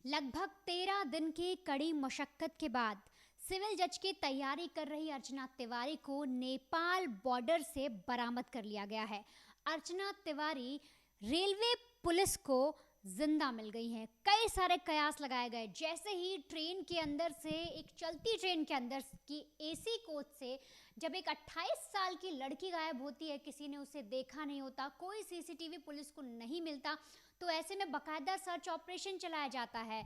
लगभग 13 दिन की कड़ी मशक्कत के बाद सिविल जज की तैयारी कर रही अर्चना तिवारी को नेपाल बॉर्डर से बरामद कर लिया गया है। अर्चना तिवारी रेलवे पुलिस को जिंदा मिल गई हैं। कई सारे कयास लगाए गए, जैसे ही ट्रेन के अंदर से, एक चलती ट्रेन के अंदर की एसी कोच से जब एक 28 साल की लड़की गायब होती है, किसी ने उसे देखा नहीं होता, कोई सीसीटीवी पुलिस को नहीं मिलता, तो ऐसे में बकायदा सर्च ऑपरेशन चलाया जाता है।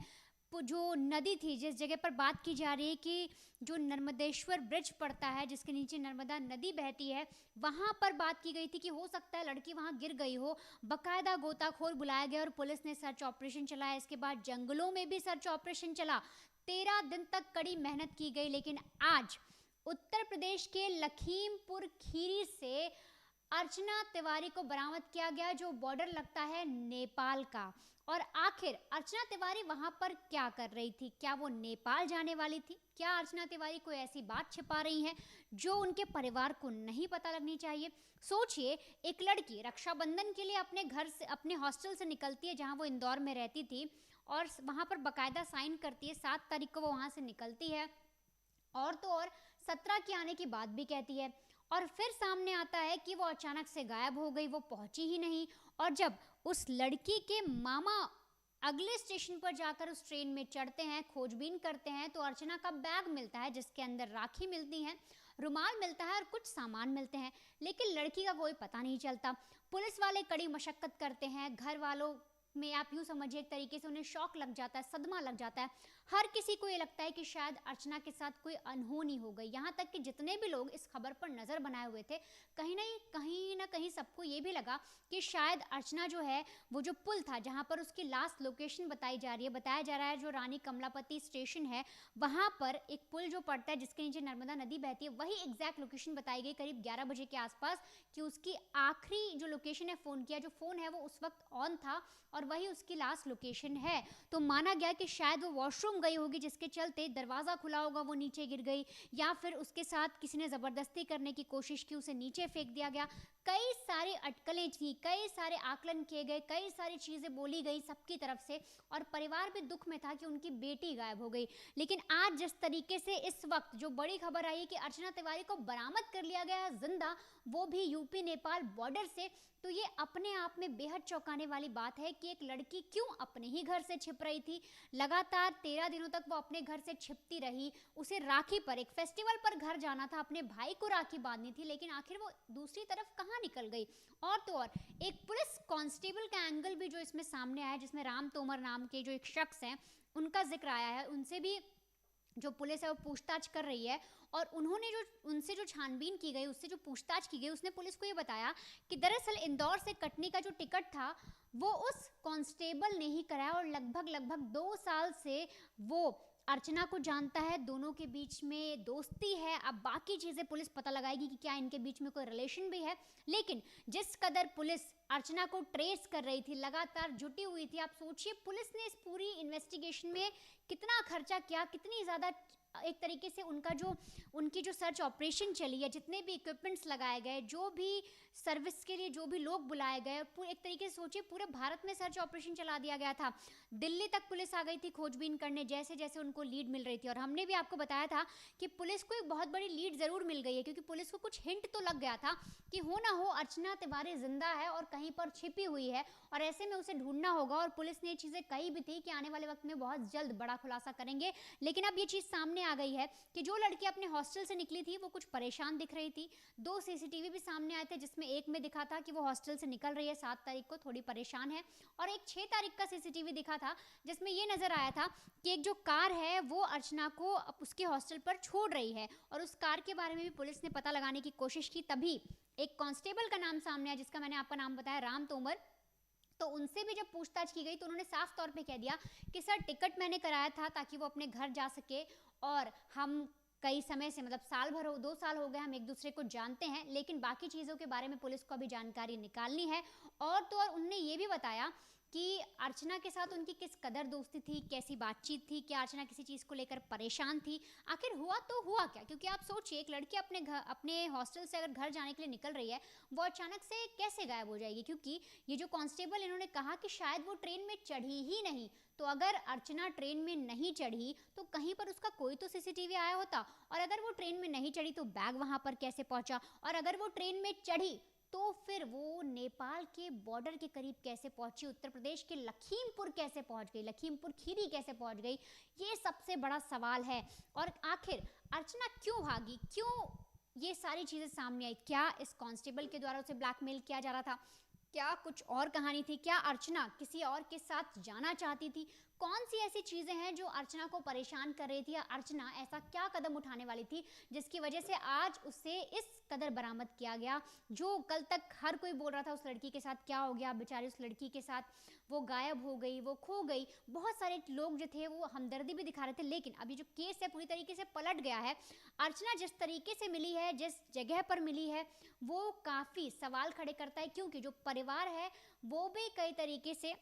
जो नदी थी, जिस जगह पर बात की जा रही है कि जो नर्मदेश्वर ब्रिज पड़ता है, जिसके नीचे नर्मदा नदी बहती है, वहाँ पर बात की गई थी कि हो सकता है लड़की वहाँ गिर गई हो। बकायदा गोताखोर बुलाया गया और पुलिस ने सर्च ऑपरेशन चलाया। इसके बाद जंगलों में भी सर्च ऑपरेशन चला। 13 दिन तक कड़ी मेहनत की गई, लेकिन आज उत्तर प्रदेश के लखीमपुर खीरी से अर्चना तिवारी को बरामद किया गया, जो बॉर्डर लगता है नेपाल का। और आखिर अर्चना तिवारी वहां पर क्या कर रही थी? क्या वो नेपाल जाने वाली थी? क्या अर्चना तिवारी कोई ऐसी बात छिपा रही है जो उनके परिवार को नहीं पता लगनी चाहिए? सोचिए, एक लड़की रक्षाबंधन के लिए अपने घर से, अपने हॉस्टल से निकलती है जहां वो इंदौर में रहती थी, और वहां पर बकायदा साइन करती है। 7 तारीख को वो वहां से निकलती है, और तो और 17 के आने की बात भी कहती है, और फिर सामने आता है कि वो अचानक से गायब हो गई, वो पहुंची ही नहीं। और जब उस लड़की के मामा अगले स्टेशन पर जाकर उस ट्रेन में चढ़ते हैं, खोजबीन करते हैं, तो अर्चना का बैग मिलता है जिसके अंदर राखी मिलती है, रुमाल मिलता है और कुछ सामान मिलते हैं, लेकिन लड़की का कोई पता नहीं चलता। पुलिस वाले कड़ी मशक्कत करते हैं। घर वालों में आप यूँ समझिए, एक तरीके से उन्हें शॉक लग जाता है, सदमा लग जाता है। हर किसी को ये लगता है कि शायद अर्चना के साथ कोई अनहोनी हो गई। यहाँ तक कि जितने भी लोग इस खबर पर नज़र बनाए हुए थे, कहीं ना कहीं सबको ये भी लगा कि शायद अर्चना जो है, वो जो पुल था जहाँ पर उसकी लास्ट लोकेशन बताई जा रही है, बताया जा रहा है जो रानी कमलापति स्टेशन है, वहाँ पर एक पुल जो पड़ता है जिसके नीचे नर्मदा नदी बहती है, वही एग्जैक्ट लोकेशन बताई गई करीब 11 बजे के आसपास, कि उसकी आखिरी जो लोकेशन है, फ़ोन किया, जो फ़ोन है वो उस वक्त ऑन था और वही उसकी लास्ट लोकेशन है। तो माना गया कि शायद वो वॉशरूम गई होगी, जिसके चलते दरवाज़ा खुला होगा, वो नीचे गिर गई, या फिर उसके साथ किसी ने ज़बरदस्ती करने की कोशिश की, उसे नीचे फेंक दिया गया। कई सारी अटकलें थी, कई सारे आकलन किए गए, कई सारी चीज़ें बोली गई सबकी तरफ से, और परिवार भी दुख में था कि उनकी बेटी गायब हो गई। लेकिन आज जिस तरीके से इस वक्त जो बड़ी खबर आई है कि अर्चना तिवारी को बरामद कर लिया गया है जिंदा, वो भी यूपी नेपाल बॉर्डर से, तो ये अपने आप में बेहद चौंकाने वाली बात है कि एक लड़की क्यों अपने ही घर से छिप रही थी। लगातार 13 दिनों तक वो अपने घर से छिपती रही। उसे राखी पर, एक फेस्टिवल पर घर जाना था, अपने भाई को राखी बांधनी थी, लेकिन आखिर वो दूसरी तरफ कहाँ निकल गई। और तो और एक पुलिस कांस्टेबल का एंगल भी जो इसमें सामने आया, जिसमें राम तोमर नाम के जो एक शख्स हैं, उनका जिक्र आया है। उनसे भी जो पुलिस है वो पूछताछ कर रही है, और उन्होंने जो उनसे जो छानबीन की गई, उससे जो पूछताछ की गई, उसने पुलिस को ये बताया कि दरअसल इंदौर से कटनी का जो टिकट था वो उस कांस्टेबल ने ही कराया, और लगभग 2 साल से वो अर्चना को जानता है, दोनों के बीच में दोस्ती है। अब बाकी चीज़ें पुलिस पता लगाएगी कि क्या इनके बीच में कोई रिलेशन भी है, लेकिन जिस कदर पुलिस अर्चना को ट्रेस कर रही थी, लगातार जुटी हुई थी, आप सोचिए पुलिस ने इस पूरी इन्वेस्टिगेशन में कितना खर्चा किया, कितनी ज़्यादा एक तरीके से उनकी जो सर्च ऑपरेशन चली है, जितने भी इक्विपमेंट्स लगाए गए, जो भी सर्विस के लिए जो भी लोग बुलाए गए, एक तरीके से सोचिए पूरे भारत में सर्च ऑपरेशन चला दिया गया था। दिल्ली तक पुलिस आ गई थी खोजबीन करने, जैसे जैसे उनको लीड मिल रही थी। और हमने भी आपको बताया था कि पुलिस को एक बहुत बड़ी लीड ज़रूर मिल गई है, क्योंकि पुलिस को कुछ हिंट तो लग गया था कि हो ना हो अर्चना तिवारी जिंदा है और कहीं पर छिपी हुई है, और ऐसे में उसे ढूंढना होगा। और पुलिस ने ये चीज़ें कही भी थी कि आने वाले वक्त में बहुत जल्द बड़ा खुलासा करेंगे। लेकिन अब ये चीज़ सामने आ गई है कि जो लड़की अपने हॉस्टल से निकली थी वो कुछ परेशान दिख रही थी। 2 सीसीटीवी भी सामने आए थे, जिसमें एक में दिखा था कि वो हॉस्टल से निकल रही है 7 तारीख को, थोड़ी परेशान है, और एक 6 तारीख का सीसीटीवी दिखा था जिसमें ये नजर आया था कि एक जो कार है वो अर्चना को उसके हॉस्टल पर छोड़ रही है। और उस कार के बारे में भी पुलिस ने पता लगाने की कोशिश की, तभी एक कांस्टेबल का नाम सामने आया, जिसका मैंने आपका नाम बताया, राम तोमर। तो उनसे भी जब पूछताछ की गई तो उन्होंने साफ तौर पे कह दिया कि सर, टिकट मैंने कराया था ताकि वो अपने घर जा सके, और हम कई समय से, मतलब साल भर 2 साल हो गए, हम एक दूसरे को जानते हैं, लेकिन बाकी चीज़ों के बारे में पुलिस को अभी जानकारी निकालनी है। और तो और उन्होंने ये भी बताया कि अर्चना के साथ उनकी किस कदर दोस्ती थी, कैसी बातचीत थी, क्या अर्चना किसी चीज़ को लेकर परेशान थी, आखिर हुआ तो हुआ क्या? क्योंकि आप सोचिए, एक लड़की अपने हॉस्टल से अगर घर जाने के लिए निकल रही है, वो अचानक से कैसे गायब हो जाएगी? क्योंकि ये जो कांस्टेबल इन्होंने कहा कि शायद वो ट्रेन में चढ़ी ही नहीं। तो अगर अर्चना ट्रेन में नहीं चढ़ी तो कहीं पर उसका कोई तो सीसीटीवी आया होता, और अगर वो ट्रेन में नहीं चढ़ी तो बैग वहां पर कैसे पहुंचा, और अगर वो ट्रेन में चढ़ी तो फिर वो नेपाल के बॉर्डर के करीब कैसे पहुंची, उत्तर प्रदेश के लखीमपुर कैसे पहुंच गई, लखीमपुर खीरी कैसे पहुंच गई, ये सबसे बड़ा सवाल है। और आखिर अर्चना क्यों भागी, क्यों ये सारी चीजें सामने आई? क्या इस कांस्टेबल के द्वारा उसे ब्लैकमेल किया जा रहा था? क्या कुछ और कहानी थी? क्या अर्चना किसी और के साथ जाना चाहती थी? कौन सी ऐसी चीजें हैं जो अर्चना को परेशान कर रही थी, या अर्चना ऐसा क्या कदम उठाने वाली थी जिसकी वजह से आज उसे इस कदर बरामद किया गया? जो कल तक हर कोई बोल रहा था उस लड़की के साथ क्या हो गया, बेचारी उस लड़की के साथ वो गायब हो गई, वो खो गई, बहुत सारे लोग जो थे वो हमदर्दी भी दिखा रहे थे। लेकिन अभी जो केस है पूरी तरीके से पलट गया है। अर्चना जिस तरीके से मिली है, जिस जगह पर मिली है, वो काफी सवाल खड़े करता है, क्योंकि जो परिवार है वो भी कई तरीके से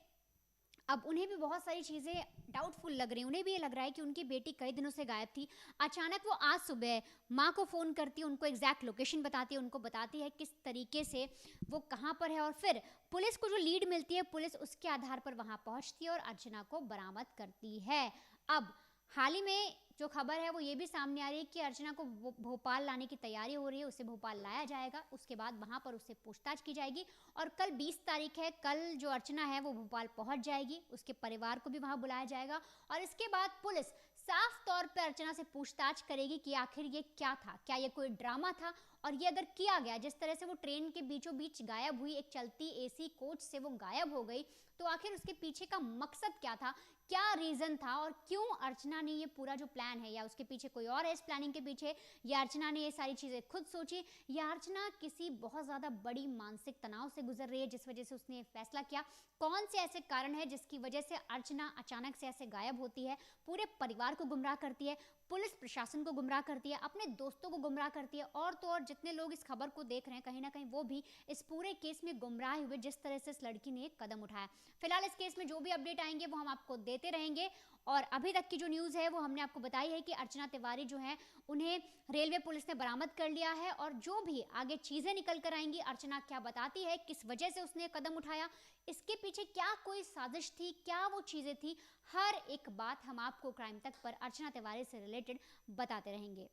अब उन्हें भी बहुत सारी चीज़ें डाउटफुल लग रही हैं। उन्हें भी ये लग रहा है कि उनकी बेटी कई दिनों से गायब थी। अचानक वो आज सुबह माँ को फ़ोन करती है, उनको एग्जैक्ट लोकेशन बताती है, उनको बताती है किस तरीके से वो कहाँ पर है, और फिर पुलिस को जो लीड मिलती है, पुलिस उसके आधार पर वहाँ पहुँचती है और अर्चना को बरामद करती है। अब हाल ही में जो खबर है वो ये भी सामने आ रही है कि अर्चना को भोपाल लाने की तैयारी हो रही है, उसे भोपाल लाया जाएगा, उसके बाद वहाँ पर उससे पूछताछ की जाएगी, और कल 20 तारीख है, कल जो अर्चना है वो भोपाल पहुँच जाएगी, उसके परिवार को भी वहाँ बुलाया जाएगा, और इसके बाद पुलिस साफ तौर पर अर्चना से पूछताछ करेगी कि आखिर ये क्या था, क्या ये कोई ड्रामा था, और ये अगर किया गया, जिस तरह से वो ट्रेन के बीचों बीच गायब हुई, एक चलती एसी कोच से वो गायब हो गई, तो आखिर उसके पीछे का मकसद क्या था, क्या रीजन था, और क्यों अर्चना ने ये पूरा जो प्लान है, या उसके पीछे कोई और है इस प्लानिंग के पीछे, या अर्चना ने ये सारी चीजें खुद सोची, या अर्चना किसी बहुत ज्यादा बड़ी मानसिक तनाव से गुजर रही है जिस वजह से उसने फैसला किया। कौन से ऐसे कारण है जिसकी वजह से अर्चना अचानक से ऐसे गायब होती है, पूरे परिवार को गुमराह करती है, पुलिस प्रशासन को गुमराह करती है, अपने दोस्तों को गुमराह करती है, और तो और जितने लोग इस खबर को देख रहे हैं कहीं ना कहीं वो भी इस पूरे केस में गुमराह हुए, जिस तरह से इस लड़की ने एक कदम उठाया। फिलहाल इस केस में जो भी अपडेट आएंगे वो हम आपको देते रहेंगे, और अभी तक की जो न्यूज़ है वो हमने आपको बताई है कि अर्चना तिवारी जो है उन्हें रेलवे पुलिस ने बरामद कर लिया है, और जो भी आगे चीज़ें निकल कर आएंगी, अर्चना क्या बताती है, किस वजह से उसने कदम उठाया, इसके पीछे क्या कोई साजिश थी, क्या वो चीज़ें थी, हर एक बात हम आपको क्राइम तक पर अर्चना तिवारी से रिलेटेड बताते रहेंगे।